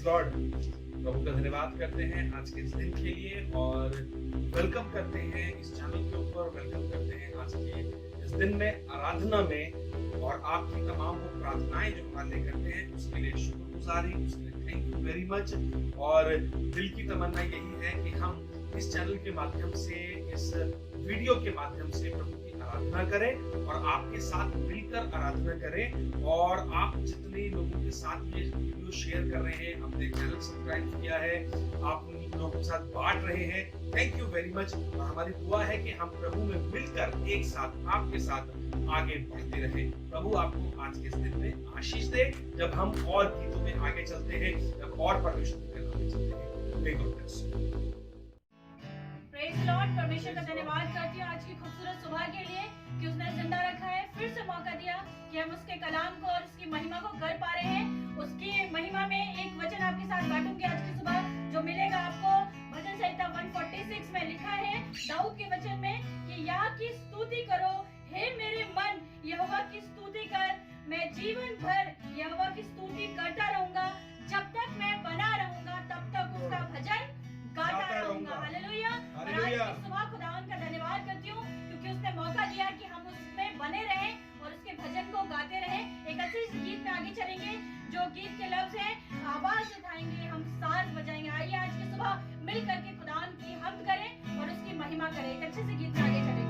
Praise Lord. प्रभु का धन्यवाद करते हैं आज के इस दिन के लिए और वेलकम करते हैं इस चैनल के ऊपर। वेलकम करते हैं आज के इस दिन में आराधना में और आपकी तमाम वो प्रार्थनाएं जो हमारे लिए करते हैं उसके लिए शुक्रगुजारी, उसके लिए थैंक यू वेरी मच। और दिल की तमन्ना यही है कि हम इस चैनल के माध्यम से, इस वीडियो के माध्यम से प्रभु की आराधना करें और आपके साथ मिलकर आराधना करें। और आप जितने लोगों के साथ ये वीडियो शेयर कर रहे हैं, अपने चैनल सब्सक्राइब किया है, आप उन लोगों के साथ बांट रहे हैं, थैंक यू वेरी मच। और हमारी दुआ है कि हम प्रभु में मिलकर एक साथ आपके साथ आगे बढ़ते रहे। प्रभु आपको आज के इस दिन में आशीष दे जब हम और गीतों में आगे चलते हैं, जब और परमेश्वर के नाम में चलते हैं। May God bless you. Praise Lord. परमेश्वर का धन्यवाद करती हूँ आज की खूबसूरत सुबह के लिए कि उसने जिंदा रखा है, फिर से मौका दिया कि हम उसके कलाम को और उसकी महिमा को कर पा रहे हैं। उसकी महिमा में एक वचन आपके साथ बांटूंगी आज की सुबह, जो मिलेगा आपको भजन संहिता 146 में लिखा है दाऊद के वचन में कि यह की स्तुति करो हे मेरे मन, यहोवा की स्तुति कर। मैं जीवन भर यहोवा की स्तुति करता रहूंगा, जब तक मैं बना रहूंगा तब तक उसका भजन गाता रहूंगा। हालेलुया। और आज की सुबह खुदावन का धन्यवाद करती हूँ क्योंकि उसने मौका दिया कि हम उसमें बने रहें और उसके भजन को गाते रहें। एक अच्छे गीत में आगे चलेंगे, जो गीत के लफ्ज है आवाज उठाएंगे, हम साज बजाएंगे। आइए आज की सुबह मिल करके खुदावन की हम्द करें और उसकी महिमा करें। एक अच्छे से गीत में आगे चलेंगे।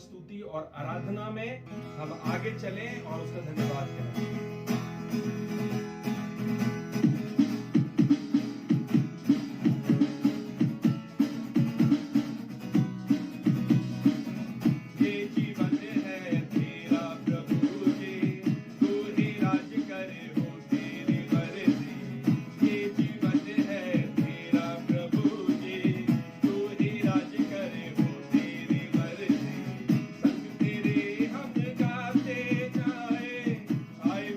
स्तुति और आराधना में हम आगे चलें और उसका धन्यवाद करें। ये जीवन है तेरा प्रभु जी, तू ही राज करे हो तेरी मर्जी। ये जीवन है तेरा प्रभु जी, तू ही राज करे हो तेरी मर्जी। संग तेरे हम गाते जाए, आए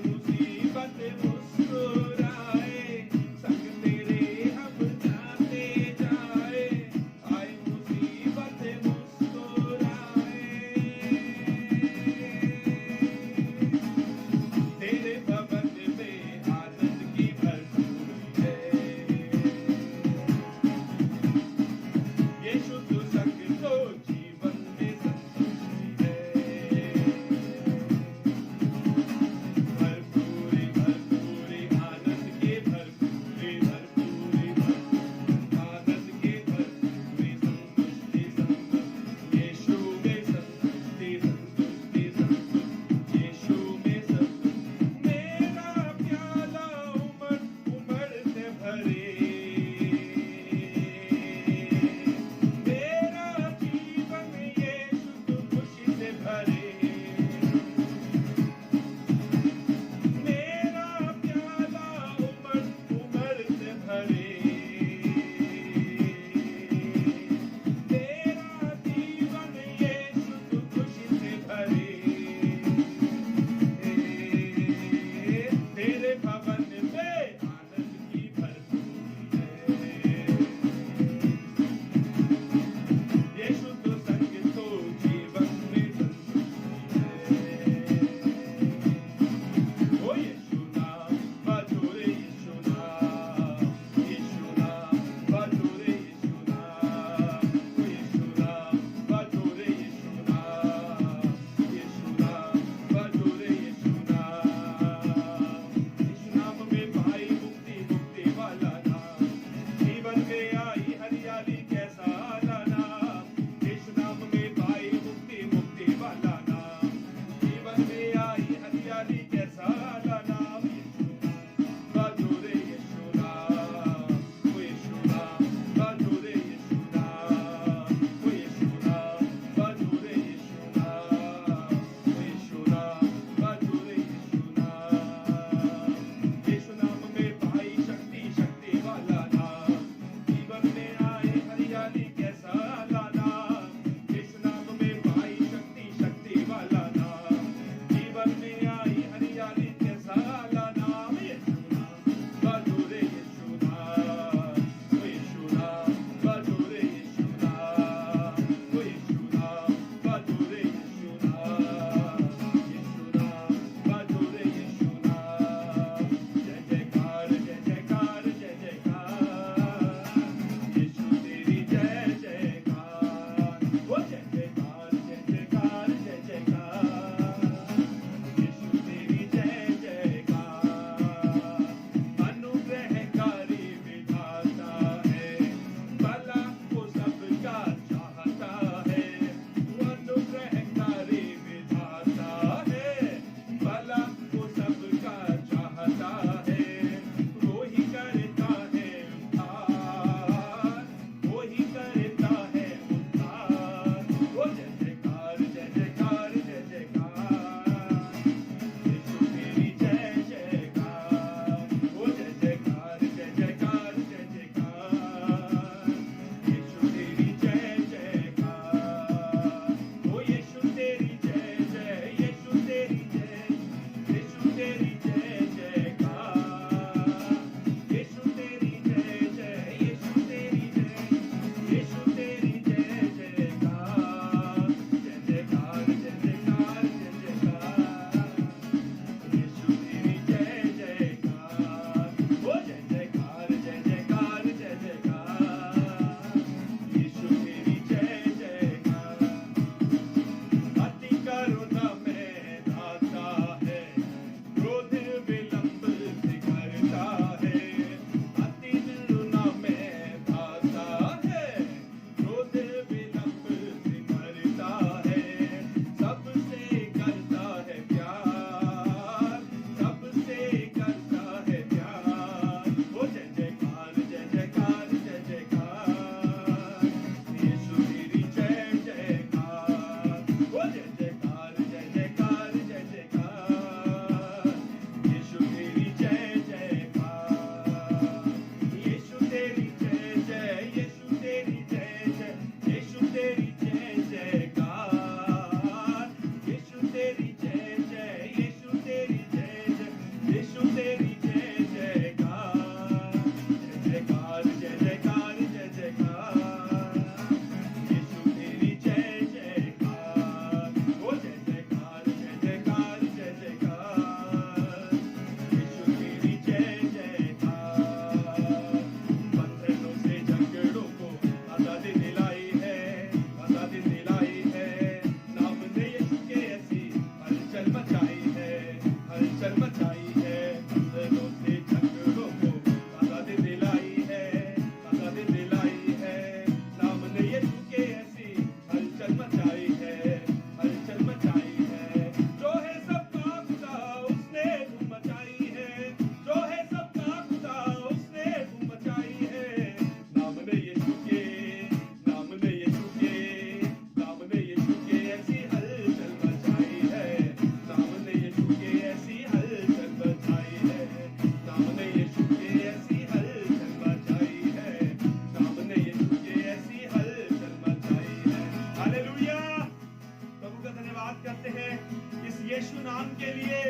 के लिए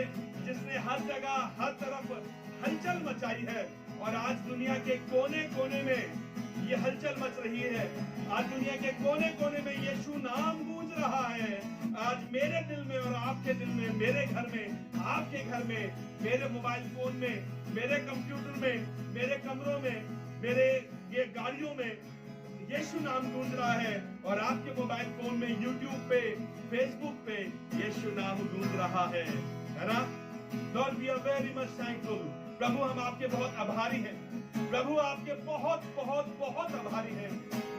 जिसने हर जगह हर तरफ हलचल मचाई है। और आज दुनिया के कोने कोने में ये हलचल मच रही है। आज दुनिया के कोने कोने में यीशु नाम गूंज रहा है। आज मेरे दिल में और आपके दिल में, मेरे घर में, आपके घर में, मेरे मोबाइल फोन में, मेरे कंप्यूटर में, मेरे कमरों में, मेरे ये गाड़ियों में यीशु नाम गूंज रहा है। और आपके मोबाइल फोन में, यूट्यूब पे, फेसबुक पे यीशु नाम गूंज रहा है ना? Lord we are very much thankful. प्रभु हम आपके बहुत आभारी हैं। प्रभु आपके बहुत बहुत बहुत आभारी हैं।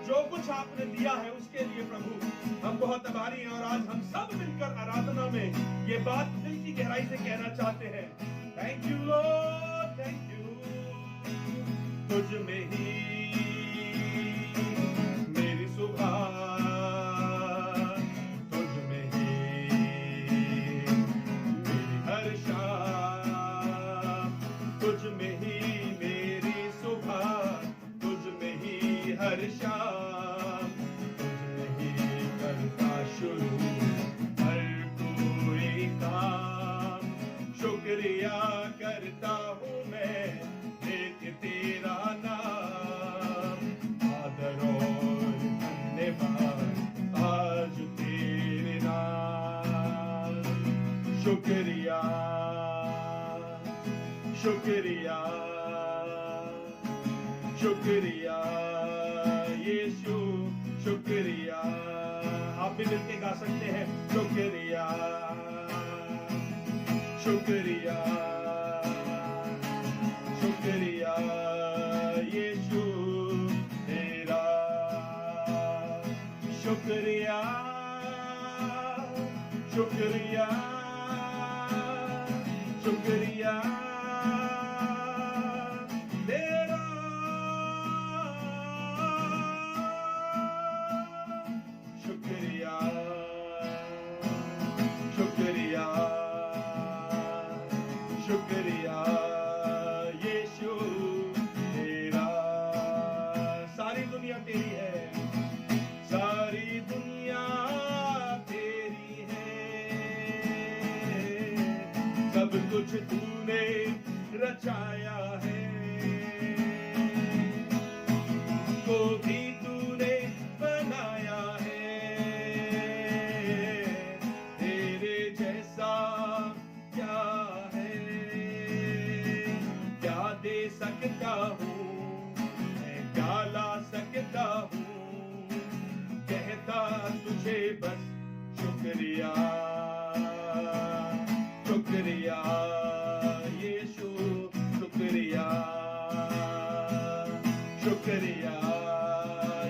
जो कुछ आपने दिया है उसके लिए प्रभु हम बहुत आभारी हैं। और आज हम सब मिलकर आराधना में ये बात दिल की गहराई से कहना चाहते हैं। Thank you Lord, thank you. तुझ में ही मेरी सुबह, तुझ में ही मेरी हर शाम, तुझ में ही मेरी सुबह, तुझ में ही हर शाम, तुझ में ही करता शुरू हर कोई काम। शुक्रिया करता हूँ मैं एक तेरा नाम, आदर और धन्यवाद आज तेरे नाम। शुक्रिया शुक्रिया शुक्रिया यीशु, शुक्रिया। आप भी मिलके गा सकते हैं। शुक्रिया शुक्रिया शुक्रिया यीशु तेरा। शुक्रिया शुक्रिया शुक्रिया तेरा। शुक्रिया शुक्रिया शुक्रिया यीशु तेरा। सारी दुनिया तेरी है, सारी दुनिया तेरी है, सब कुछ तूने रचाया है, को भी तूने बनाया है। तेरे जैसा क्या है, क्या दे सकता हूँ मैं, क्या ला सकता हूँ, कहता तुझे बस शुक्रिया शुक्रिया यीशु, शुक्रिया शुक्रिया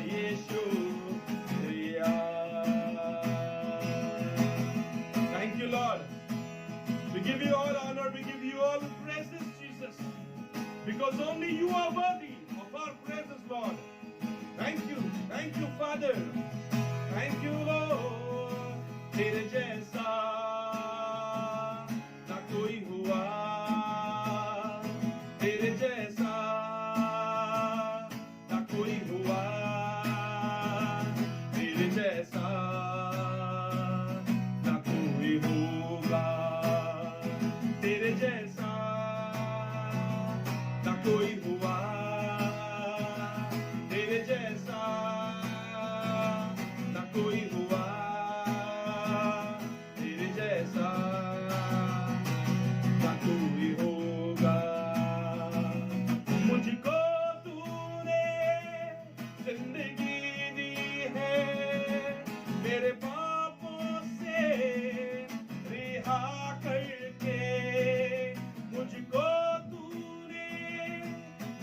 यीशु, शुक्रिया। Thank you, Lord. We give you all honor, we give you all praises, Jesus, because only you are worthy of our praises, Lord. Thank you, Father. Thank you, Lord. तेरे जैसा ना कोई हुआ, तेरे जैसा ना कोई हुआ, तेरे जैसा ना कोई होगा, तेरे जैसा ना कोई हुआ, तेरे जैसा ना कोई हुआ, तेरे जैसा ना कोई होगा। मुझको तूने जिंदगी दी है, मेरे पापों से रिहा करके। मुझको तूने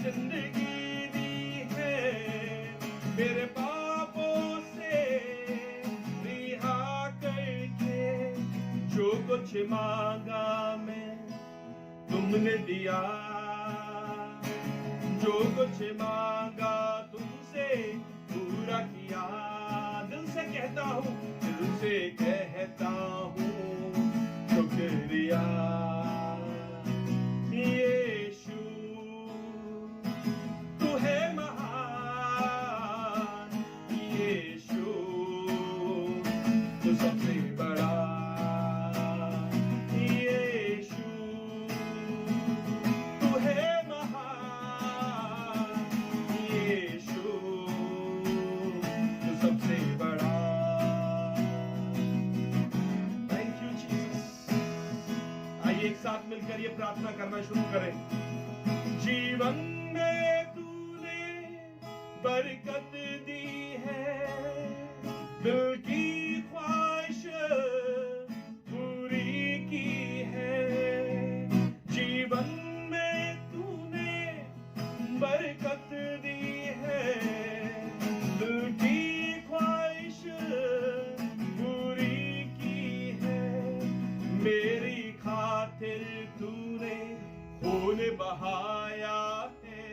जिंदगी दी है, मेरे पापों से रिहा करके। जो कुछ मांगा मैं तुमने दिया, जो कुछ मांगा तुमसे पूरा किया। दिल से कहता हूँ, दिल से कहता हूँ शुक्रिया यीशु। तू है महान यीशु, तू सबसे बड़ा यीशु। आइए एक साथ मिलकर ये प्रार्थना करना शुरू करें। जीवन में तूने बरकत दी है, दिल की ख्वाहिश पूरी की है। जीवन में तूने बरकत दी है, दिल की ख्वाहिश पूरी की है। मेरी खातिर तूने खून बहाया है,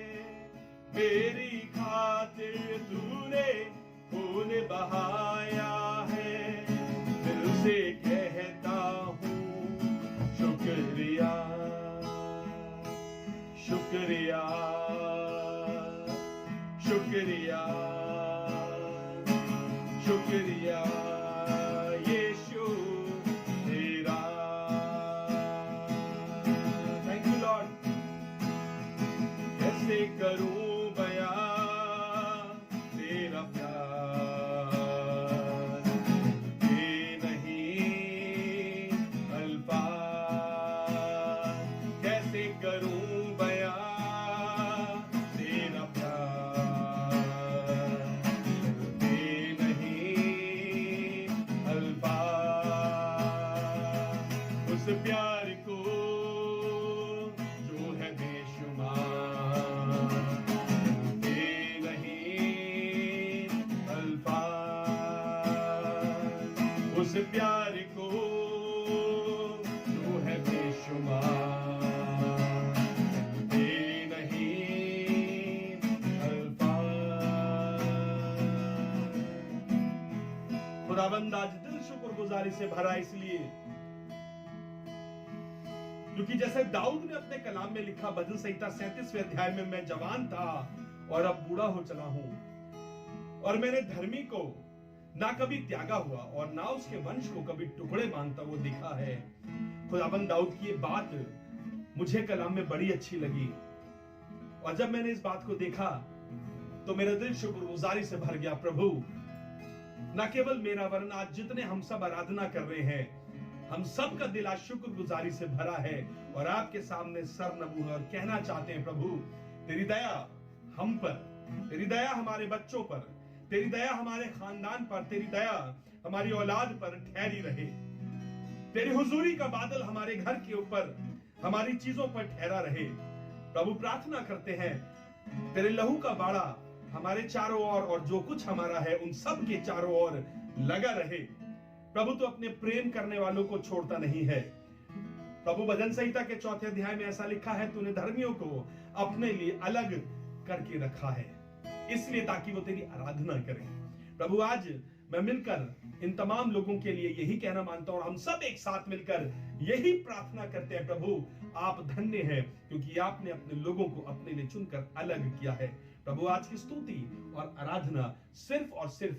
मेरी खातिर तूने खून बहाया है। दिल से कहता हूँ शुक्रिया, शुक्रिया, शुक्रिया, शुक्रिया यीशु तेरा। Thank you Lord. कैसे करूं बयां तेरा प्यार, ये नहीं अल्फाज। कैसे करूं बयां तेरा प्यार, ये नहीं अल्फाज। उस प्यार को जो है बेशुमार, ये नहीं अल्फाज। उस प्यार को जो है बेशुमार, ये नहीं अल्फाज। खुदाबंद आज दिल शुक्रगुजारी से भरा इसलिए क्योंकि जैसे दाऊद ने अपने कलाम में लिखा, भजन संहिता 37वें अध्याय में, मैं जवान था और अब बूढ़ा हो चला हूं, और मैंने धर्मी को ना कभी त्यागा हुआ और ना उसके वंश को कभी टुकड़े मांगता वो दिखा है। खुदाबंद दाऊद की ये बात मुझे कलाम में बड़ी अच्छी लगी, और जब मैंने इस बात को देखा तो मेरा दिल शुक्रगुजारी से भर गया। प्रभु, न केवल मेरा वरन आज जितने हम सब आराधना कर रहे हैं, हम सब का दिल आज शुक्रगुजारी से भरा है और आपके सामने सर नबू है और कहना चाहते हैं, प्रभु तेरी दया हम पर, तेरी दया हमारे बच्चों पर, तेरी दया हमारे खानदान पर, तेरी दया हमारी औलाद पर ठहरी रहे। तेरी हुजूरी का बादल हमारे घर के ऊपर, हमारी चीजों पर ठहरा रहे। प्रभु प्रार्थना करते हैं तेरे लहू का बाड़ा हमारे चारों ओर और जो कुछ हमारा है उन सब के चारों ओर लगा रहे। प्रभु तो अपने प्रेम करने वालों को छोड़ता नहीं है। प्रभु भजन संहिता के 4 अध्याय में ऐसा लिखा है, तूने धर्मियों को अपने लिए अलग करके रखा है, इसलिए ताकि वो तेरी आराधना करें। प्रभु आज मैं मिलकर इन तमाम लोगों के लिए यही कहना मानता हूं और हम सब एक साथ मिलकर यही प्रार्थना करते हैं, प्रभु आप धन्य हैं क्योंकि आपने अपने लोगों को अपने लिए चुनकर अलग किया है। प्रभु आज की स्तुति और आराधना सिर्फ और सिर्फ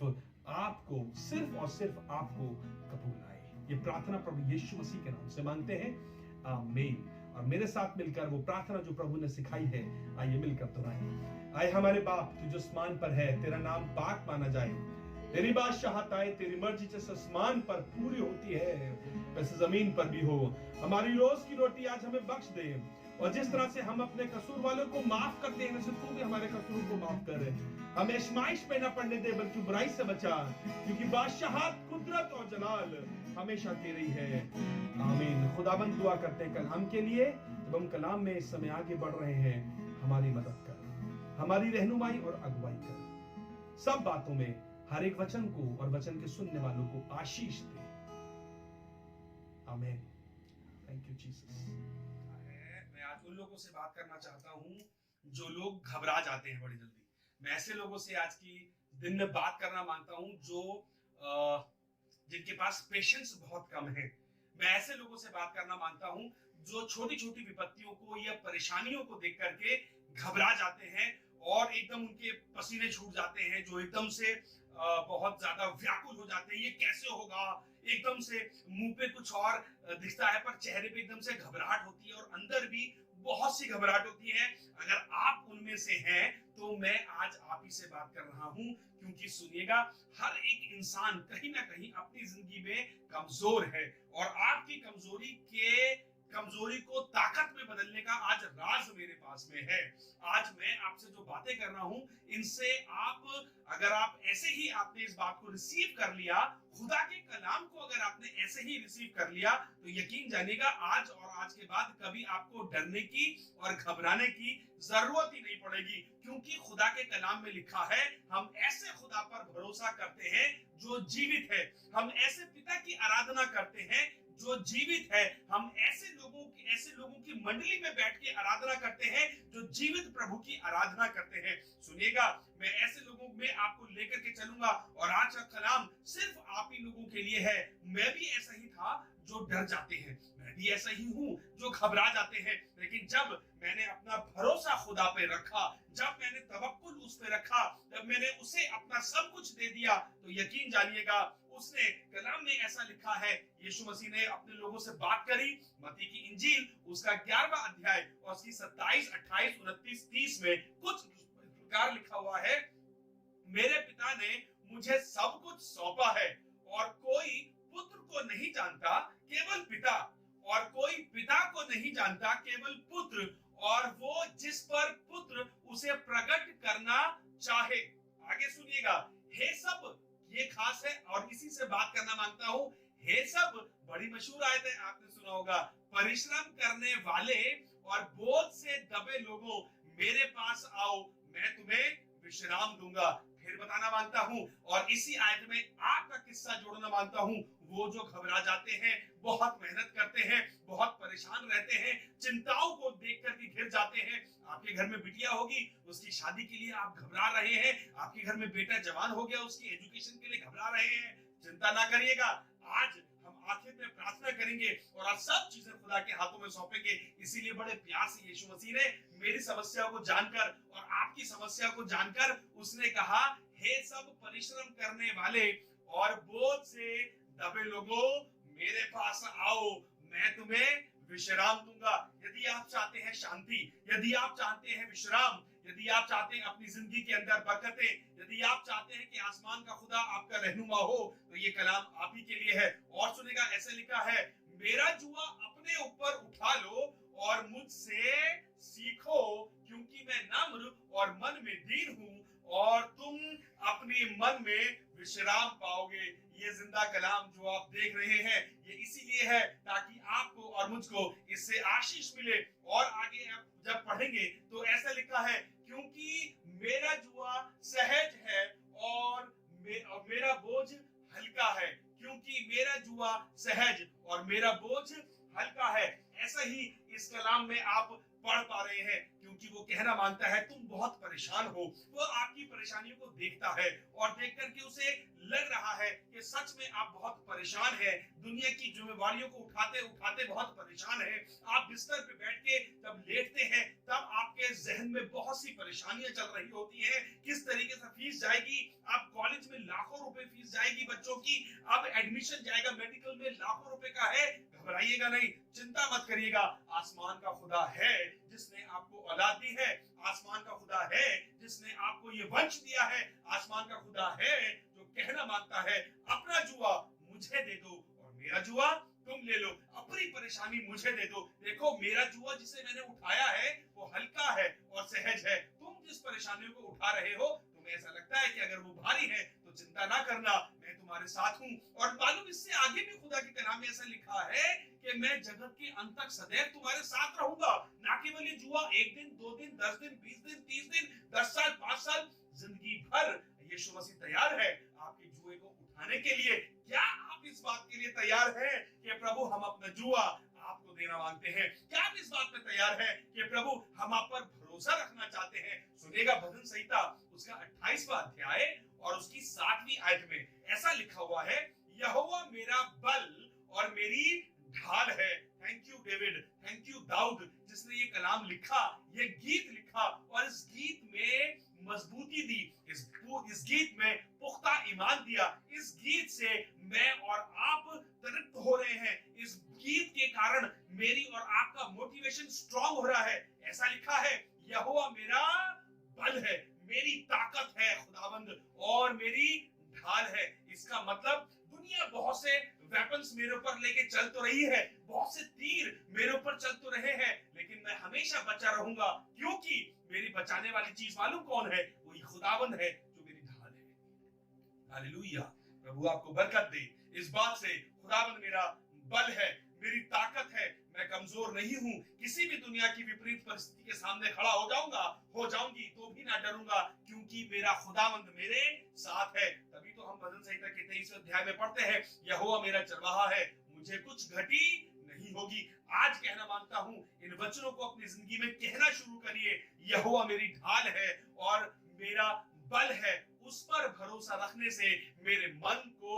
आपको, सिर्फ और सिर्फ आपको कबूल आए। ये प्रार्थना प्रभु यीशु मसीह के नाम से मांगते हैं, आमीन। और मेरे साथ मिलकर वो प्रार्थना जो प्रभु ने सिखाई है, आइए मिलकर दोहराएं। आए हमारे बाप तू जो आसमान पर है, तेरा नाम पाक माना जाए, तेरी बादशाहत आए, तेरी मर्जी जैसे आसमान पर पूरी होती है वैसे जमीन पर भी हो। हमारी रोज की रोटी आज हमें बख्श दे, और जिस तरह से हम अपने कसूर वालों को माफ करते हैं वैसे तू भी हमारे कसूरों को माफ कर। हमें आजमाइश में न पड़ने दे बल्कि बुराई से बचा, क्योंकि बादशाहत, कुदरत और जलाल हमेशा तेरी है, आमीन। खुदाबंद दुआ करते हैं कलाम के लिए। जब हम कलाम में इस समय आगे बढ़ रहे हैं, हमारी मदद कर, हमारी रहनुमाई और अगुवाई कर। सब बातों में हर एक वचन को और वचन के सुनने वालों को आशीष दे, आमीन। Thank you Jesus. मैं आज उन लोगों से बात करना चाहता हूं जो लोग घबरा जाते हैं बड़ी जल्दी। मैं ऐसे लोगों से आज की दिन में बात करना मांगता हूं जो जिनके पास पेशेंस बहुत कम है। मैं ऐसे लोगों से बात करना मांगता हूं जो छोटी छोटी विपत्तियों को या परेशानियों को देख करके घबरा जाते हैं और एकदम उनके पसीने छूट जाते हैं, जो एकदम से बहुत ज्यादा व्याकुल हो जाते हैं, ये कैसे होगा। एकदम से मुंह पे कुछ और दिखता है पर चेहरे पे एकदम से घबराहट होती है और अंदर भी बहुत सी घबराहट होती है। अगर आप उनमें से हैं तो मैं आज आप ही से बात कर रहा हूं, क्योंकि सुनिएगा, हर एक इंसान कहीं ना कहीं अपनी जिंदगी में कमजोर है और आपकी कमजोरी के कमजोरी को ताकत में बदलने का आज राज मेरे पास में है। आज मैं आपसे जो बातें कर रहा हूं, इनसे अगर आप ऐसे ही आपने इस बात को रिसीव कर लिया, खुदा के कलाम को अगर आपने ऐसे ही रिसीव कर लिया, तो यकीन जानिएगा आज और आज के बाद कभी आपको डरने की और घबराने की जरूरत ही नहीं पड़ेगी, क्योंकि खुदा के कलाम में लिखा है, हम ऐसे खुदा पर भरोसा करते हैं जो जीवित है, हम ऐसे पिता की आराधना करते हैं जो जीवित है, हम ऐसे लोगों की मंडली में बैठ के आराधना करते हैं जो जीवित प्रभु की आराधना करते हैं। सुनिएगा, मैं ऐसे लोगों में आपको लेकर के चलूंगा, और आज का कलाम सिर्फ आप ही लोगों के लिए है। मैं भी ऐसा ही था जो डर जाते हैं, मैं भी ऐसा ही हूं जो घबरा जाते हैं, लेकिन जब मैंने अपना भरोसा खुदा पे रखा, जब मैंने तवक्कुल उस पे रखा, जब मैंने उसे अपना सब कुछ दे दिया, तो यकीन जानिएगा उसने कलाम में ऐसा लिखा है, यीशु मसीह ने अपने लोगों से बात करी, मत्ती की इंजील उसका 11वां अध्याय और उसकी 27, 28, 29, 30 में कुछ प्रकार लिखा हुआ है, मेरे पिता ने मुझे सब कुछ सौंपा है, और कोई पुत्र को नहीं जानता केवल पिता, और कोई पिता को नहीं जानता केवल पुत्र, और वो जिस पर पुत्र उसे प्रकट करना चाहे। आगे सुनिएगा, हे सब, ये खास है और इसी से बात करना मांगता हूं, हे सब बड़ी मशहूर आयत है, आपने सुना होगा, परिश्रम करने वाले और बोझ से दबे लोगों, मेरे पास आओ, मैं तुम्हें विश्राम दूंगा। फिर बताना मांगता हूं, और इसी आयत में आपका किस्सा जोड़ना मांगता हूं, वो जो घबरा जाते हैं, बहुत मेहनत करते हैं, बहुत परेशान रहते हैं, चिंताओं को देख करके घिर जाते हैं। आपके घर में बिटिया होगी, उसकी शादी के लिए आप घबरा रहे हैं, आपके घर में बेटा जवान हो गया, उसकी एजुकेशन के लिए घबरा रहे हैं, चिंता ना करिएगा। आज हम आखिर में प्रार्थना करेंगे और आज सब चीजें खुदा के हाथों में सौंपेंगे। इसीलिए बड़े प्यार से यीशु मसीह ने मेरी समस्या को जानकर और आपकी समस्या को जानकर उसने कहा, हे सब परिश्रम करने वाले और बोझ से दबे लोगों, मेरे पास आओ, मैं तुम्हें विश्राम दूंगा। यदि आप चाहते हैं शांति, यदि आप चाहते हैं विश्राम, यदि आप चाहते हैं अपनी जिंदगी के अंदर बरकतें, यदि आप चाहते हैं कि आसमान का खुदा आपका रहनुमा हो, तो ये कलाम आप ही के लिए है। और सुनेगा, ऐसे लिखा है, मेरा जुआ अपने ऊपर उठा लो और मुझसे सीखो, क्योंकि मैं नम्र और मन में दीन हूं, और तुम अपने मन में विश्राम पाओगे। ये जिंदा कलाम जो आप देख रहे हैं, ये इसीलिए है ताकि आपको और मुझको इससे आशीष मिले। और आगे आप जब पढ़ेंगे तो ऐसा लिखा है, क्योंकि मेरा जुआ सहज है और मेरा बोझ हल्का है, क्योंकि मेरा जुआ सहज और मेरा बोझ हल्का है। ऐसा ही इस कलाम में आप पढ़ पा रहे हैं, क्योंकि वो कहना मांगता है, तुम बहुत परेशान हो, वो आपकी परेशानियों को देखता है और देख करके उसे लग रहा है कि सच में आप बहुत परेशान हैं, दुनिया की जिम्मेवारियों को उठाते उठाते बहुत परेशान हैं। आप बिस्तर पे बैठ के जब लेटते हैं, तब आपके जहन में बहुत सी परेशानियां चल रही होती हैं, किस तरीके से फीस जाएगी, आप कॉलेज में लाखों रुपए फीस जाएगी बच्चों की, अब एडमिशन जाएगा मेडिकल में लाखों रुपए का है। घबराइएगा नहीं, चिंता मत करिएगा, आसमान का खुदा है जिसने आपको औलाद दी है, आसमान का खुदा है जिसने आपको ये वंश दिया है, आसमान का खुदा है जो कहना मांगता है, अपना जुआ मुझे दे दो और मेरा जुआ तुम ले लो, अपनी परेशानी मुझे दे दो। देखो, मेरा जुआ जिसे मैंने उठाया है वो हल्का है और सहज है। तुम जिस परेशानियों को उठा रहे हो, तुम्हें ऐसा लगता है कि अगर वो भारी है तो चिंता ना करना, मैं तुम्हारे साथ हूँ। और मालूम, इससे आगे भी खुदा के कलाम में ऐसा लिखा है कि मैं जगत के अंत तक सदैव तुम्हारे साथ रहूंगा। ना केवल ये जुआ 1 दिन, 2 दिन, 10 दिन, 20 दिन, 30 दिन, 10 साल, 5 साल, जिंदगी भर यीशु मसीह तैयार है आपके जुए को उठाने के लिए। क्या आप इस बात के लिए तैयार हैं कि प्रभु हम अपना जुआ आपको देना मांगते हैं? क्या आप इस बात में तैयार हैं कि प्रभु हम आप पर भरोसा रखना चाहते हैं? सुनिएगा, भजन संहिता उसका 28वां अध्याय और उसकी 7वीं आयत में ऐसा लिखा हुआ है, यहोवा मेरा बल और मेरी ढाल है। Thank you David, thank you Dawood जिसने ये कलाम लिखा, ये गीत लिखा और इस गीत में मजबूती दी, इस गीत में पुख्ता ईमान दिया। इस गीत से मैं और आप तृप्त हो रहे हैं, इस गीत के कारण मेरी और आपका मोटिवेशन स्ट्रांग हो रहा है। ऐसा लिखा है, यहोवा मेरा बल है, मेरी ताकत है खुदावंद, और मेरी ढाल है। इसका मतलब दुनिया बहुत से वेपन्स मेरे ऊपर लेके चल तो रही है, बहुत से तीर मेरे ऊपर चल तो रहे हैं, लेकिन मैं हमेशा बचा रहूंगा, क्योंकि मेरी बचाने वाली चीज मालूम कौन है? वही खुदावंद है जो मेरी ढाल है। हालेलुया। प्रभु आपको बरकत दे इस बात से। खुदावंद मेरा बल है, मेरी ताकत है, मैं कमजोर नहीं हूं। किसी भी दुनिया की विपरीत परिस्थिति के सामने खड़ा हो जाऊंगा, हो जाऊंगी, तो भी ना डरूंगा, क्योंकि मेरा खुदावंद मेरे साथ है। तभी तो हम भजन संहिता के 23वें अध्याय में पढ़ते हैं, यहोवा मेरा चरवाहा है, मुझे कुछ घटी नहीं होगी। आज कहना मांगता हूं, इन वचनों को अपनी जिंदगी में कहना शुरू करिए। यहोवा मेरी ढाल है और मेरा बल है, उस पर भरोसा रखने से मेरे मन को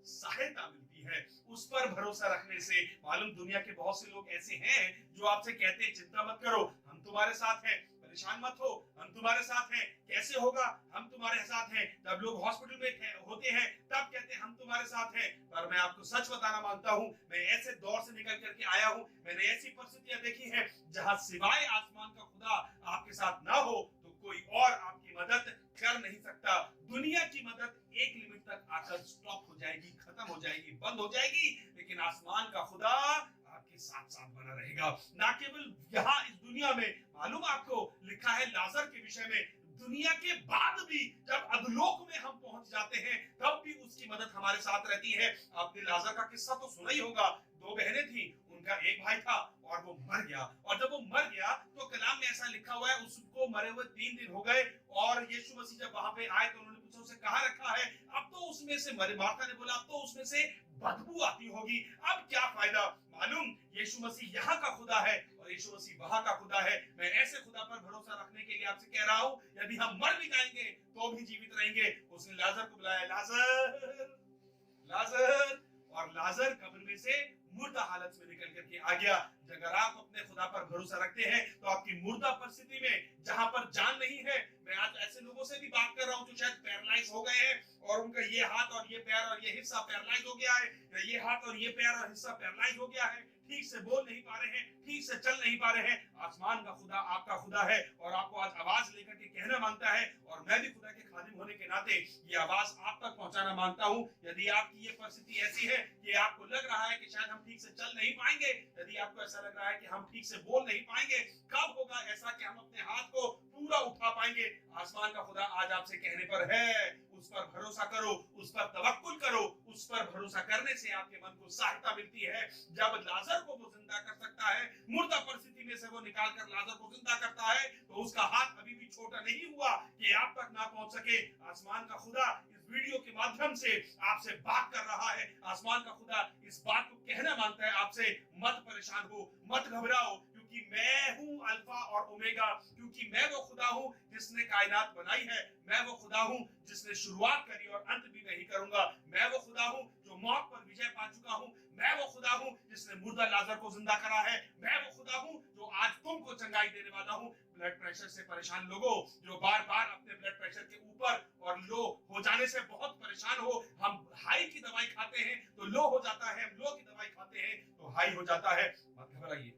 सहायता मिलती है। उस पर भरोसा रखने से, मालूम दुनिया के बहुत से लोग ऐसे हैं जो आपसे कहते हैं चिंता मत करो, हम तुम्हारे साथ हैं, परेशान मत हो, हम तुम्हारे साथ हैं, कैसे होगा, हम तुम्हारे साथ हैं। जब लोग हॉस्पिटल में होते हैं तब कहते हैं हम तुम्हारे साथ हैं। पर मैं आपको सच बताना मांगता हूं, मैं ऐसे दौर से निकल करके आया हूं, मैंने ऐसी परिस्थितियां देखी हैं जहां सिवाय आसमान का खुदा आपके साथ ना हो तो कोई और आपकी मदद कर नहीं सकता। दुनिया की मदद एक लिमिट तक आकर स्टॉप हो जाएगी, खत्म हो जाएगी, बंद हो जाएगी, लेकिन आसमान का खुदा आपके साथ साथ बना रहेगा। ना केवल यहाँ इस दुनिया में, मालूम आपको लिखा है लाजर के विषय में, दुनिया के बाद भी जब अधोलोक में हम पहुंच जाते हैं तब भी उसकी मदद हमारे साथ रहती है। आपने लाजर का किस्सा तो सुना ही होगा। दो बहनें थी, उनका एक भाई था और वो मर गया, और जब वो मर गया तो कलाम में ऐसा लिखा हुआ है उसको मरे हुए 3 दिन हो गए, और यीशु मसीह जब वहां पे आए तो उन्होंने पूछा उसे कहाँ रखा है? अब तो उसमें से मरे, मार्था ने बोला अब तो उसमें से बदबू आती होगी, अब क्या फायदा। मालूम यीशु मसीह यहाँ का खुदा है और यीशु मसीह वहां का खुदा है। मैं ऐसे खुदा पर भरोसा रखने के लिए आपसे कह रहा हूँ, यदि हम मर भी जाएंगे तो भी जीवित रहेंगे। उसने लाजर को बुलाया, लाजर लाजर, और लाजर कब्र में से मुर्दा हालत में निकल करके आ गया। अगर आप अपने खुदा पर भरोसा रखते हैं तो आपकी मुर्दा परिस्थिति में जहां पर जान नहीं है, मैं आज ऐसे लोगों से भी बात कर रहा हूं जो शायद पैरालाइज हो गए हैं और उनका ये हाथ और ये पैर और ये हिस्सा पैरालाइज हो गया है, या ये हाथ और ये पैर और हिस्सा पैरालाइज हो गया है, ठीक से बोल नहीं पा रहे हैं, ठीक से चल नहीं पा रहे हैं। आसमान का खुदा आपका खुदा है और आपको आज आवाज लेकर के कहना मांगता है, और मैं भी खुदा के खादिम होने के नाते ये आवाज आप तक पहुंचाना मांगता हूं। यदि आपकी ये परिस्थिति ऐसी है कि आपको लग रहा है कि शायद हम ठीक से चल नहीं पाएंगे, यदि आपको ऐसा लग रहा है कि हम ठीक से बोल नहीं पाएंगे, कब होगा ऐसा कि हम अपने हाथ को पूरा उठा पाएंगे? आसमान का खुदा आज आपसे कहने पर है, उस पर भरोसा करो, उस पर तवक्कुल करो। उस पर भरोसा करने से आपके मन को सहायता मिलती है। जब लाजर को वो जिंदा कर सकता है, मुर्दा परिस्थिति में से वो निकाल कर लाजर को जिंदा करता है, तो उसका हाथ अभी भी छोटा नहीं हुआ कि आप तक ना पहुंच सके। आसमान का खुदा इस वीडियो के माध्यम से आपसे बात कर रहा है। आसमान का खुदा इस बात को कहना मांगता है आपसे, मत परेशान हो, मत घबराओ, क्योंकि मैं हूं अल्फा और ओमेगा, क्योंकि मैं वो खुदा हूं जिसने कायनात बनाई है, मैं वो खुदा हूं जिसने शुरुआत करी और अंत भी मैं ही करूंगा, मैं वो खुदा हूं जो मौत पर विजय पा चुका हूं, मैं वो खुदा हूं जिसने मुर्दा लाजर को जिंदा करा है, मैं वो खुदा हूं जो आज तुमको चंगाई देने वाला हूं। ब्लड प्रेशर से परेशान लोगों जो बार बार अपने ब्लड प्रेशर के ऊपर और लो हो जाने से बहुत परेशान हो, हम हाई की दवाई खाते हैं तो लो हो जाता है, हम लो की दवाई खाते हैं तो हाई हो जाता है। मत घबराइए,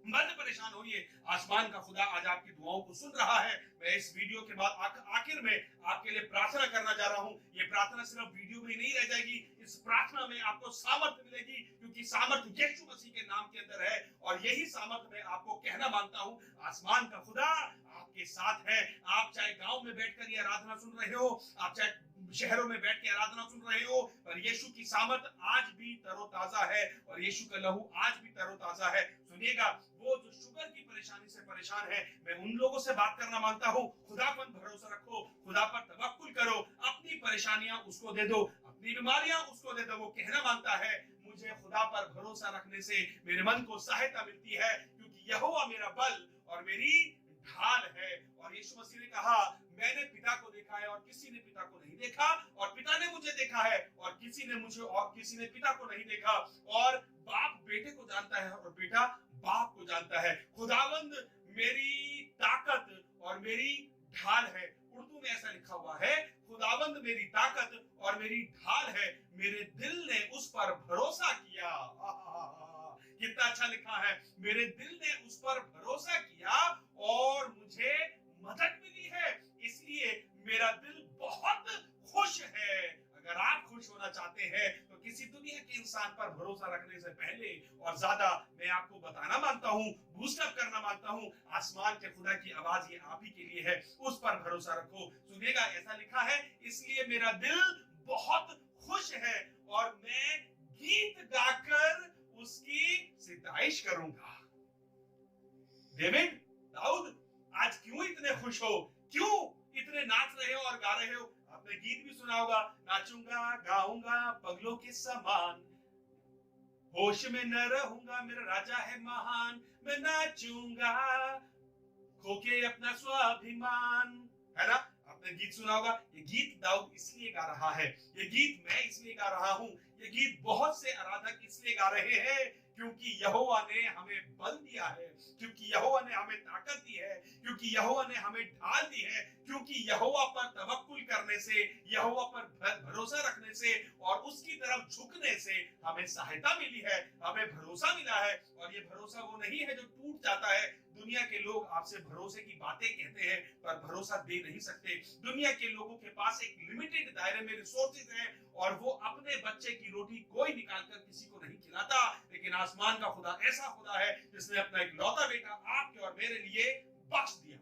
मत परेशान होइए, आसमान का खुदा आज आपकी दुआओं को सुन रहा है। मैं इस वीडियो के बाद आखिर में आपके लिए प्रार्थना करना जा रहा हूं। ये प्रार्थना सिर्फ वीडियो में ही नहीं रह जाएगी, इस प्रार्थना में आपको सामर्थ्य मिलेगी, क्योंकि सामर्थ्य यीशु मसीह के नाम के अंदर है, और यही सामर्थ्य मैं आपको कहना मांगता हूं। आसमान का खुदा आपके साथ है। आप चाहे गांव में बैठकर ये आराधना सुन रहे हो, आप चाहे शहरों में बैठ के आराधना सुन रहे हो, पर यीशु की सामर्थ आज भी तरोताजा है और यीशु का लहू आज भी तरोताजा है। सुनिएगा, वो जो शुगर की परेशानी से परेशान है, मैं उन लोगों से बात करना मांगता हूं, खुदा पर भरोसा रखो, खुदा पर तवक्कुल करो, अपनी परेशानियां उसको दे दो, अपनी बीमारियां उसको दे दो। वो कहना मांगता है, मुझे खुदा पर भरोसा रखने से मेरे मन को सहायता मिलती है, क्योंकि यहोवा मेरा बल और मेरी ढाल है। और यीशु मसीह ने कहा, मैंने पिता को देखा है और किसी ने पिता को नहीं देखा, और पिता ने मुझे देखा है और किसी ने मुझे और किसी ने पिता को नहीं देखा। और बाप बेटे को जानता है और बेटा बाप को जानता है। खुदावंद मेरी ताकत और मेरी ढाल है। उर्दू में ऐसा लिखा हुआ है, खुदावंद मेरी ताकत और मेरी ढाल है, मेरे दिल ने उस पर भरोसा किया। कितना अच्छा लिखा है, मेरे दिल ने उस पर भरोसा किया और मुझे मदद मिली है, इसलिए मेरा दिल बहुत खुश है। अगर आप खुश होना चाहते हैं तो किसी दुनिया के इंसान पर भरोसा रखने से पहले और ज्यादा मैं आपको बताना मांगता हूं, बूस्टअप करना मांगता हूं, आसमान के खुदा की आवाज ये आप ही के लिए है, उस पर भरोसा रखो। सुनिएगा, ऐसा लिखा है, इसलिए मेरा दिल बहुत खुश है और मैं गीत गाकर उसकी सिताइश करूंगा। डेविड, दाऊद, आज क्यों इतने खुश हो, क्यों इतने नाच रहे हो और गा रहे हो? आपने गीत भी सुना होगा, नाचूंगा गाऊंगा पगलों के समान, होश में न रहूंगा, मेरा राजा है महान, मैं नाचूंगा खोके अपना स्वाभिमान, है ना? आपने गीत सुना होगा। ये गीत दाऊद इसलिए गा रहा है, ये गीत मैं इसलिए गा रहा हूं, ये गीत बहुत से आराधक इसलिए गा रहे हैं क्योंकि यहोवा ने हमें बल दिया है, क्योंकि यहोवा ने हमें ताकत दी है, क्योंकि यहोवा ने हमें ढाल दी है, क्योंकि यहोवा पर तवक्कुल करने से, यहोवा पर भरोसा रखने से और उसकी तरफ झुकने से हमें सहायता मिली है, हमें भरोसा मिला है। और ये भरोसा वो नहीं है जो टूट जाता है। दुनिया के लोग आपसे भरोसे की बातें कहते हैं पर भरोसा दे नहीं सकते। दुनिया के लोगों के पास एक लिमिटेड दायरे में रिसोर्सेज हैं और वो अपने बच्चे की रोटी कोई निकालकर किसी को नहीं खिलाता, लेकिन आसमान का खुदा ऐसा खुदा है जिसने अपना एक लौता बेटा आपके और मेरे लिए बख्श दिया।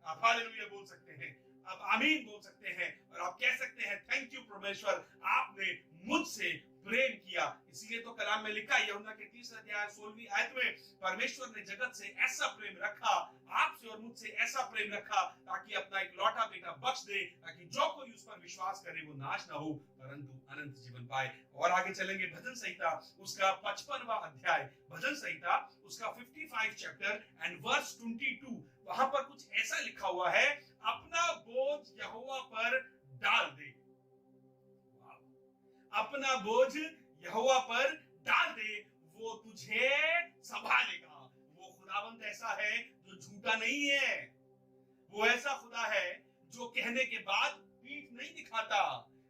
आप हालेलुया बोल सकते हैं, आप आमीन बोल सकते हैं और आप कह सकते हैं थैंक यू परमेश्वर, आपने मुझसे प्रेम किया। इसीलिए तो कलाम में लिखा है यूहन्ना के 3 अध्याय 16वीं आयत में, परमेश्वर ने जगत से ऐसा प्रेम रखा, आपसे और मुझसे ऐसा प्रेम रखा ताकि अपना एक लौटा बेटा बख्श दे, ताकि जो कोई उस पर विश्वास करे वो नाश ना हो परंतु अनंत जीवन पाए। और आगे चलेंगे भजन संहिता उसका 55वां अध्याय, भजन संहिता उसका 55 चैप्टर एंड वर्स 22, वहां पर कुछ ऐसा लिखा हुआ है, अपना बोझ यहोवा पर डाल दे, अपना बोझ यहोवा पर डाल दे, वो तुझे संभालेगा। वो खुदावंद ऐसा है जो झूठा नहीं है, वो ऐसा खुदा है जो कहने के बाद पीठ नहीं दिखाता।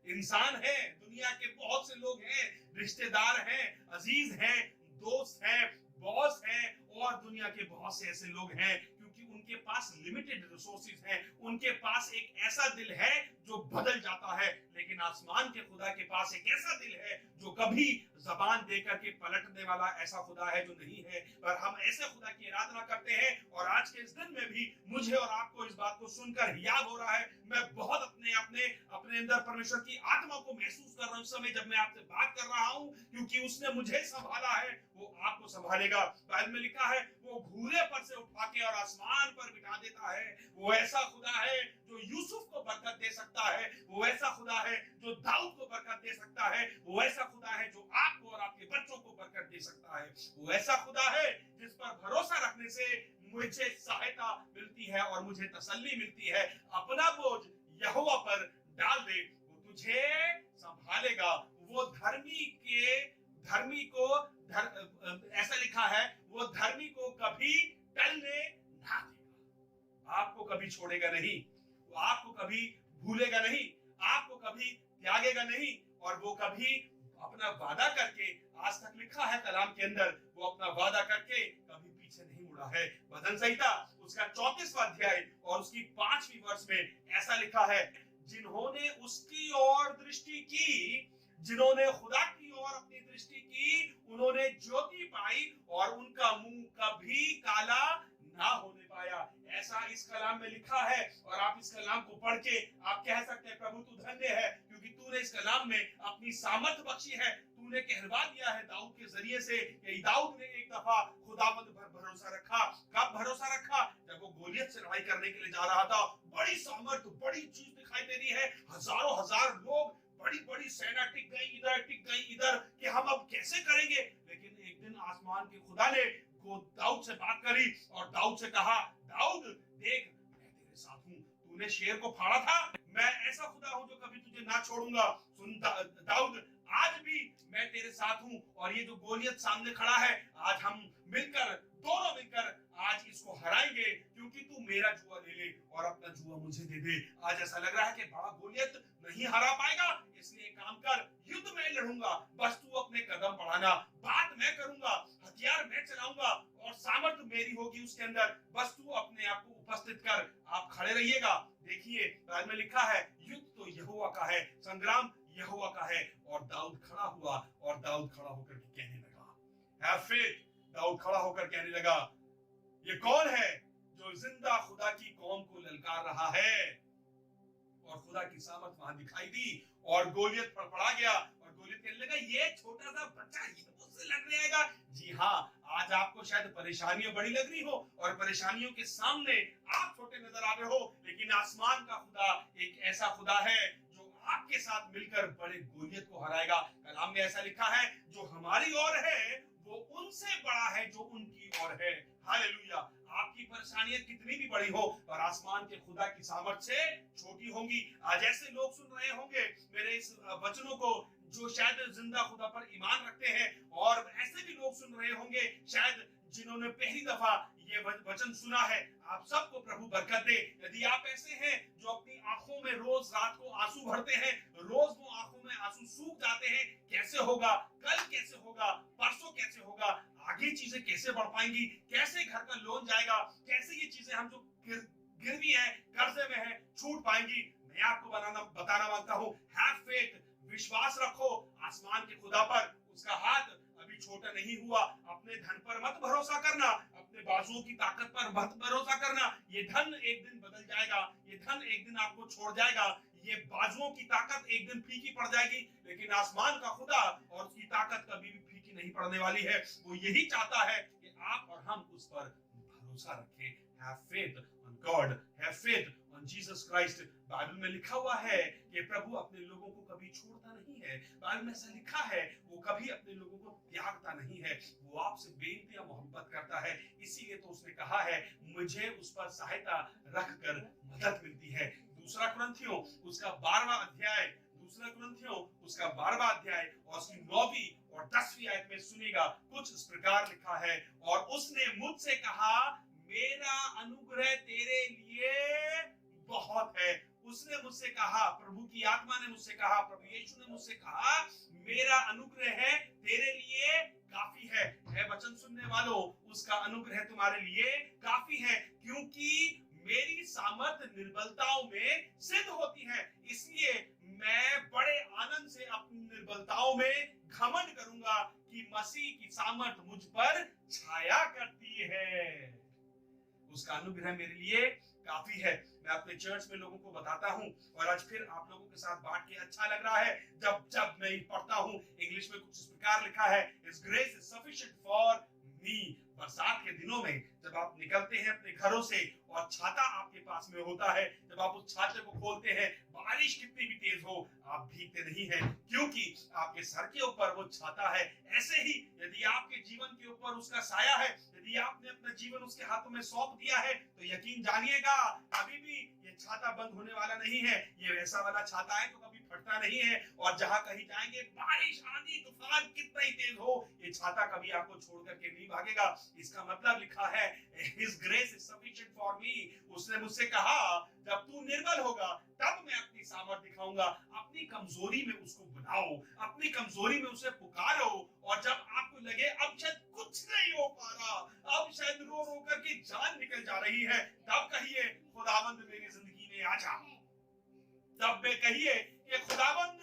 इंसान है, दुनिया के बहुत से लोग हैं, रिश्तेदार हैं, अजीज हैं, दोस्त हैं, बॉस हैं और दुनिया के बहुत से ऐसे लोग हैं क्योंकि उनके पास लिमिटेड रिसोर्सेज हैं, उनके पास एक ऐसा दिल है जो बदल जाता है, लेकिन आसमान के खुदा के पास एक ऐसा दिल है जो कभी जबान देकर के पलटने वाला ऐसा खुदा है जो नहीं है। पर हम ऐसे खुदा की आराधना करते हैं और आज के इस दिन में भी मुझे और आपको इस बात को सुनकर याद हो रहा है, मैं बहुत अपने अंदर परमेश्वर की आत्मा को महसूस कर रहा हूं इस समय जब मैं आपसे बात कर रहा हूं, क्योंकि उसने मुझे संभाला है, वो आपको संभालेगा। बाइबल में लिखा है वो घूरे पर से उठा के और आसमान पर बिठा देता है। वो ऐसा खुदा है जो यूसुफ को बरकत दे सकता है, वो ऐसा खुदा है जो दाऊद को बरकत दे सकता है, वो ऐसा खुदा है जो आपको और आपके बच्चों को बरकत दे सकता है, वो ऐसा खुदा है जिस पर भरोसा रखने से मुझे सहायता मिलती है और मुझे तसल्ली मिलती है। अपना बोझ यहोवा पर डाल दे, वो तुझे संभालेगा। वो धर्मी को ऐसा लिखा है, वो धर्मी को कभी टलने ना देगा। आपको कभी छोड़ेगा नहीं, वो आपको कभी भूलेगा नहीं, आपको कभी त्यागेगा नहीं और वो कभी अपना वादा करके, आज तक लिखा है कलाम के अंदर, वो अपना वादा करके कभी पीछे नहीं मुड़ा है। भजन संहिता उसका 34वां अध्याय और उसकी 5वीं वर्ष में ऐसा लिखा है, जिन्होंने उसकी ओर दृष्टि की, जिन्होंने खुदा की ओर अपनी दृष्टि की, उन्होंने ज्योति पाई और उनका मुंह कभी काला ना होने पाया। ऐसा इस कलाम में लिखा है और आप इस कलाम को पढ़ के आप कह सकते हैं प्रभु तू धन्य है क्योंकि तूने इस कलाम में अपनी सामर्थ बख्शी है, तूने कहलवा दिया है दाऊद के जरिए से। कि दाऊद ने एक दफा खुदावंद पर भरोसा रखा। कब भरोसा रखा? जब वो गोलियत से लड़ाई करने के लिए जा रहा था। बड़ी सामर्थ, बड़ी चीज दिखाई दे रही है, हजारों हजार लोग, बड़ी बड़ी सेना टिक गई इधर कि हम अब कैसे करेंगे। लेकिन एक दिन आसमान के खुदा ने को दाऊद से बात करी और दाऊद से कहा, दाऊद देख मैं तेरे साथ हूँ, तूने शेर को फाड़ा था, मैं ऐसा खुदा हूँ जो कभी तुझे ना छोड़ूंगा। सुन दाऊद, आज भी मैं तेरे साथ हूँ और ये जो गोलियत सामने खड़ा है, आज हम मिलकर, दोनों मिलकर आज इसको हराएंगे क्योंकि तू मेरा जुआ ले ले और अपना जुआ मुझे दे दे। आज ऐसा लग रहा है कि बड़ा गोलियत नहीं हरा पाएगा, इसलिए काम कर, युद्ध में लड़ूंगा, बस तू अपने कदम बढ़ाना, बात मैं करूंगा, हथियार मैं चलाऊंगा और सामर्थ मेरी होगी उसके अंदर, बस तू अपने आप को उपस्थित कर, आप खड़े रहिएगा। देखिए बाइबल में लिखा है, युद्ध तो यहोवा का है, संग्राम यहोवा का है। और दाऊद खड़ा हुआ और दाऊद खड़ा होकर के कहने लगा, हैव फेथ। दाऊद खड़ा होकर कहने लगा, ये कौन है जो जिंदा खुदा की कौम को ललकार रहा है। और खुदा की सामर्थ वहां दिखाई दी और गोलियत पर पड़ा गया। और गोलियत कहने लगा, ये छोटा सा बच्चा ये मुझसे लड़ने आएगा। जी हाँ, आज आपको शायद परेशानियां बड़ी लग रही हो और परेशानियों के सामने आप छोटे नजर आ रहे हो, लेकिन आसमान का खुदा एक ऐसा खुदा है जो आपके साथ मिलकर बड़े गोलियत को हराएगा। कलाम में ऐसा लिखा है, जो हमारी ओर है वो उनसे बड़ा है जो उनकी ओर है। हालेलुया। आपकी परेशानियां कितनी भी बड़ी हो और आसमान के खुदा की सामर्थ से छोटी होंगी। आज ऐसे लोग सुन रहे होंगे मेरे इस वचनों को जो शायद जिंदा खुदा पर ईमान रखते हैं, और ऐसे भी लोग सुन रहे होंगे शायद जिन्होंने पहली दफा ये वचन सुना है। आप सबको प्रभु बरकत दे। यदि आप ऐसे हैं जो अपनी आंखों में रोज रात को आंसू भरते हैं, रोज वो आंखों में आंसू सूख जाते हैं, कैसे होगा, कल कैसे होगा, परसों कैसे होगा, आगे चीजें कैसे बढ़ पाएंगी, कैसे घर का लोन जाएगा, कैसे ये चीजें हम जो गिरवी है, कर्जे में है, छूट पाएंगी। मैं आपको बताना मांगता हूँ, हैव फेथ, विश्वास रखो आसमान के खुदा पर। उसका हाथ अभी छोटा नहीं हुआ। अपने धन पर मत भरोसा करना, अपने बाजुओं की ताकत पर मत भरोसा करना। ये धन एक दिन बदल जाएगा, ये धन एक दिन आपको छोड़ जाएगा, ये बाजुओं की ताकत एक दिन फीकी पड़ जाएगी, लेकिन आसमान का खुदा और उसकी ताकत कभी भी फीकी नहीं पड़ने वाली है। वो यही चाहता है कि आप और हम उस पर भरोसा रखें। Have faith on God, have faith on Jesus Christ। Bible में लिखा हुआ है कि प्रभु अपने लोगों को कभी छोड़ता नहीं है। बाइबल में ऐसा लिखा है, वो कभी अपने लोगों को त्यागता नहीं है। वो आपसे बेनती या मोहब्बत करता है, इसीलिए तो उसने कहा है, मुझे उस पर सहायता रखकर मदद मिलती है। दूसरा कुरिन्थियों उसका 12वां अध्याय, दूसरा कुरिन्थियों उसका 12वां अध्याय और उसकी 9वीं और 10वीं आयत में सुनेगा, कुछ इस प्रकार लिखा है, और उसने मुझसे कहा, मेरा अनुग्रह तेरे लिए बहुत है। उसने मुझसे कहा, प्रभु की आत्मा ने मुझसे कहा, प्रभु यीशु ने मुझसे कहा, मेरा अनुग्रह है तेरे लिए काफी है। वचन सुनने वालों, उसका अनुग्रह तुम्हारे लिए काफी है, क्योंकि मेरी सामर्थ निर्बलताओं में सिद्ध होती है। इसलिए मैं बड़े आनंद से अपनी निर्बलताओं में घमंड करूंगा कि मसीह की सामर्थ मुझ पर छाया करती है। उसका अनुग्रह मेरे लिए काफी है। मैं अपने चर्च में लोगों को बताता हूं और आज फिर आप लोगों के साथ बांट के अच्छा लग रहा है। जब मैं पढ़ता हूं, इंग्लिश में कुछ इस प्रकार लिखा है, His grace is sufficient for me। बरसात के दिनों में जब आप निकलते हैं अपने घरों से और छाता आपके पास में होता है, जब आप उस छाते को खोलते हैं, बारिश कितनी भी तेज हो, आप भीगते नहीं हैं, क्योंकि आपके सर के ऊपर वो छाता है। ऐसे ही यदि आपके जीवन के ऊपर उसका साया है, यदि आपने अपना जीवन उसके हाथों में सौंप दिया है, तो यकीन जानिएगा कभी भी ये छाता बंद होने वाला नहीं है। ये वैसा वाला छाता है तो कभी फटता नहीं है, और जहां कहीं जाएंगे, बारिश, आंधी, तूफान कितना ही तेज हो, ये छाता कभी आपको छोड़ करके नहीं भागेगा। इसका मतलब लिखा है, His grace is sufficient for me। उसने मुझसे कहा, जब तू निर्बल होगा तब मैं अपनी सामर्थ दिखाऊंगा। अपनी कमजोरी में उसको बुलाओ, अपनी कमजोरी में उसे पुकारो, और जब आपको लगे अब शायद कुछ नहीं हो पा रहा, अब शायद रो रो करके जान निकल जा रही है, तब कहिए, खुदावंद मेरी जिंदगी में आ जा। तब में कहिए कि खुदावंद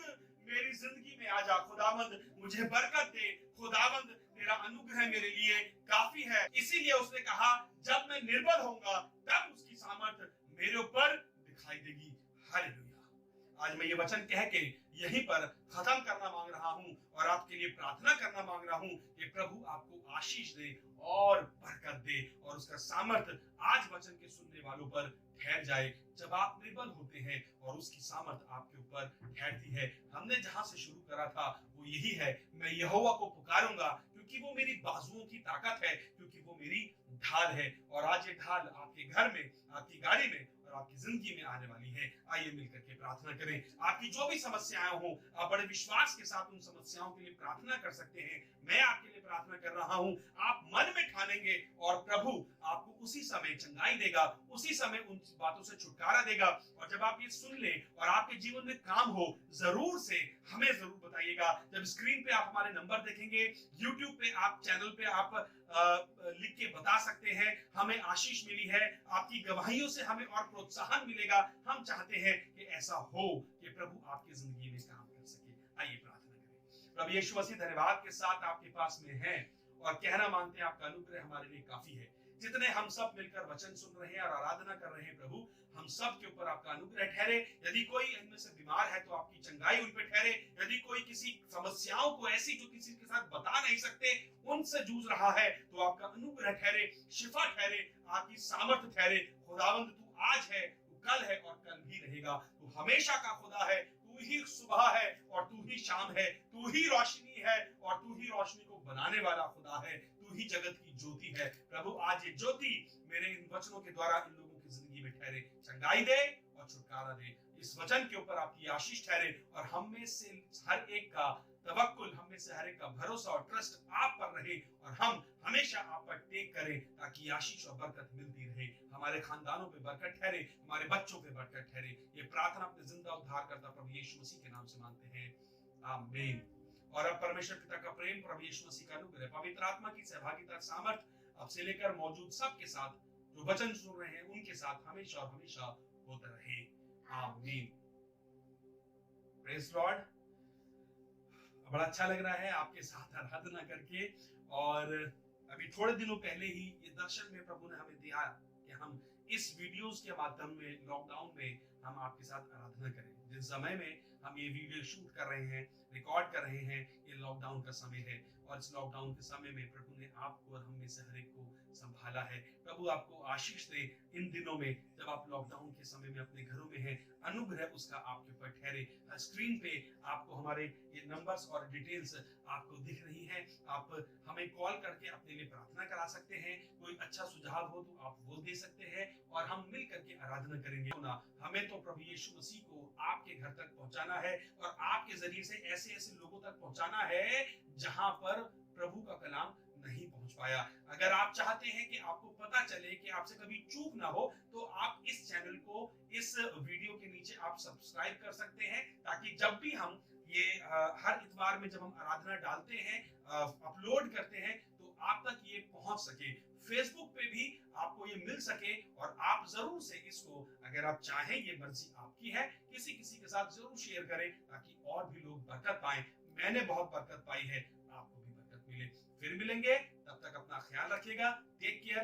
मेरी जिंदगी में आ जा, खुदावंद मुझे बरकत दे, खुदावंद तेरा अनुग्रह मेरे लिए काफी है। इसीलिए उसने कहा, जब मैं निर्बल होऊंगा तब उसकी सामर्थ मेरे ऊपर दिखाई देगी। हालेलुया। आज मैं ये वचन कह के यहीं पर खत्म करना मांग रहा हूं और आपके लिए प्रार्थना करना मांग रहा हूं कि प्रभु आपको आशीष दे और बरकत दे, और उसका सामर्थ आज वचन के सुनने वालों पर ठहर जाए। जब आप निर्बल होते हैं और उसकी सामर्थ आपके ऊपर ठहरती है। हमने जहां से शुरू करा था वो यही है, मैं यहोवा को पुकारूंगा क्योंकि वो मेरी बाजुओं की ताकत है, क्योंकि वो मेरी ढाल है। और आज ये ढाल आपके घर में, आपकी गाड़ी में और आपकी जिंदगी में आने वाली है। आइए मिलकर के प्रार्थना करें। आपकी जो भी समस्याएं हो, आप बड़े विश्वास के साथ उन समस्याओं के लिए प्रार्थना कर सकते हैं। मैं आपके लिए प्रार्थना कर रहा हूं, आप मन में ठानेंगे और प्रभु आपको उसी समय चंगाई देगा, उसी समय उन बातों से छुटकारा देगा। और जब आप ये सुन ले और आपके जीवन में काम हो, जरूर से हमें जरूर बताइएगा। जब स्क्रीन पे आप हमारे नंबर देखेंगे, यूट्यूब पे आप चैनल पे आप लिख के बता सकते हैं, हमें आशीष मिली है, आपकी गवाहियों से हमें और प्रोत्साहन मिलेगा। हम चाहते हैं कि ऐसा हो कि प्रभु आपकी जिंदगी में काम कर सके। आइए प्रार्थना करें। प्रभु यीशु मसीह, धन्यवाद के साथ आपके पास में है और कहना मांगते हैं आपका अनुग्रह हमारे लिए काफी है। जितने हम सब मिलकर वचन सुन रहे हैं और आराधना कर रहे हैं प्रभु, हम सब के ऊपर आपका अनुग्रह ठहरे। यदि कोई इनमें से बीमार है तो आपकी चंगाई उन पे ठहरे। यदि कोई किसी समस्याओं को ऐसी जो किसी के साथ बता नहीं सकते उनसे जूझ रहा है तो आपका अनुग्रह ठहरे, शिफा ठहरे, आपकी सामर्थ्य ठहरे। खुदावंद, तू आज है, तू कल है और कल भी रहेगा। तू हमेशा का खुदा है, तू ही सुबह है और तू ही शाम है, तू ही रोशनी है और तू ही रोशनी को बनाने वाला खुदा है, तू ही जगत की ज्योति है। प्रभु, आज ये ज्योति मेरे इन वचनों के द्वारा इन लोगों की जिंदगी में ठहरे, चंगाई दे और छुटकारा दे। इस वचन के ऊपर आपकी आशीष ठहरे और हम में से हर एक का तवक्कुल, हम में से हर एक का भरोसा और ट्रस्ट आप पर रहे और हम हमेशा आप पर टेक करें, ताकि आशीष और बरकत मिलती रहे। हमारे खानदानों पे बरकत ठहरे, हमारे बच्चों पे बरकत ठहरे। ये प्रार्थना अपने जिंदा उद्धार करता प्रभु यीशु मसीह के नाम से मांगते हैं, आमीन। और अब परमेश्वर पिता का प्रेम, प्रभु यीशु मसीह का अनुग्रह, पवित्र आत्मा की सहभागिता, सामर्थ अब से लेकर मौजूद सबके साथ, जो वचन सुन रहे हैं उनके साथ हमेशा और हमेशा होता रहे, आमीन। Praise Lord. बड़ा अच्छा लग रहा है आपके साथ आराधना करके। और अभी थोड़े दिनों पहले ही ये दर्शन में प्रभु ने हमें दिया कि हम इस वीडियोस के माध्यम में लॉकडाउन में हम आपके साथ आराधना करें। जिस समय में हम ये वीडियो शूट कर रहे हैं, रिकॉर्ड कर रहे हैं, ये लॉकडाउन का समय है और इस लॉकडाउन के समय में प्रभु ने आपको और हम में से हर एक को संभाला है। प्रभु आपको आशीष दे इन दिनों में जब आप लॉकडाउन के समय में अपने घरों में हैं, अनुग्रह उसका आपके ऊपर ठहरे। स्क्रीन पे आपको हमारे ये नंबर्स और डिटेल्स आपको दिख रही हैं। आप हमें कॉल करके अपने लिए प्रार्थना करा सकते हैं। कोई अच्छा सुझाव हो तो आप वो दे सकते हैं और हम मिल करके आराधना करेंगे। हमें तो प्रभु यीशु मसीह को आपके घर तक पहुंचाना है और आपके जरिए से ऐसे ऐसे लोगों तक पहुंचाना है जहां पर प्रभु का कलाम नहीं पहुंच पाया। अगर आप चाहते हैं कि आपको पता चले, कि आपसे कभी चूक ना हो, तो आप इस चैनल को, इस वीडियो के नीचे आप सब्सक्राइब कर सकते हैं, ताकि जब भी हम ये हर इतवार में जब हम आराधना डालते हैं, अपलोड करते हैं, तो आप तक ये पहुंच सके। फेसबुक पे भी आपको ये मिल सके और आप जरूर से इसको, अगर आप चाहें, ये मर्जी आपकी है, किसी किसी के साथ जरूर शेयर करें ताकि और भी लोग बरकत पाएं। मैंने बहुत बरकत पाई है, आपको भी बरकत मिले। फिर मिलेंगे, तब तक अपना ख्याल रखिएगा। Take care.